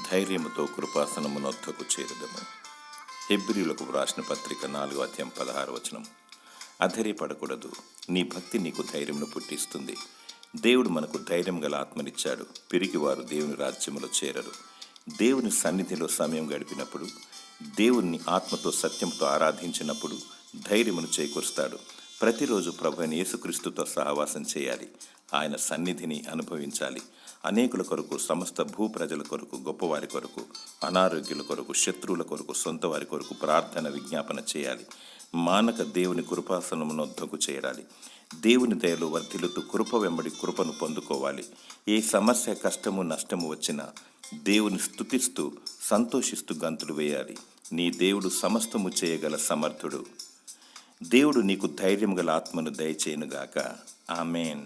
ధైర్యముతో కృపాసనమునొద్దకు చేరుదము. హెబ్రీయులకు వ్రాసిన పత్రిక 4:16. అధైర్యపడకూడదు, నీ భక్తి నీకు ధైర్యమును పుట్టిస్తుంది. దేవుడు మనకు ధైర్యం గల ఆత్మనిచ్చాడు. పిరికివారు దేవుని రాజ్యములో చేరరు. దేవుని సన్నిధిలో సమయం గడిపినప్పుడు, దేవుణ్ణి ఆత్మతో సత్యంతో ఆరాధించినప్పుడు ధైర్యమును చేకూరుస్తాడు. ప్రతిరోజు ప్రభువైన యేసుక్రీస్తుతో సహవాసం చేయాలి. ఆయన సన్నిధిని అనుభవించాలి. అనేకుల కొరకు, సమస్త భూప్రజల కొరకు, గొప్పవారి కొరకు, అనారోగ్యుల కొరకు, శత్రువుల కొరకు, సొంత వారి కొరకు ప్రార్థన విజ్ఞాపన చేయాలి. మానక దేవుని కృపాసనమునొద్దకు చేరాలి. దేవుని దయలో వర్ధిల్లుతూ కృప వెంబడి కృపను పొందుకోవాలి. ఏ సమస్య, కష్టము, నష్టము వచ్చినా దేవుని స్తుతిస్తూ సంతోషిస్తూ గంతులు వేయాలి. నీ దేవుడు సమస్తము చేయగల సమర్థుడు. దేవుడు నీకు ధైర్యం గల ఆత్మను దయచేయునుగాక. ఆమేన్.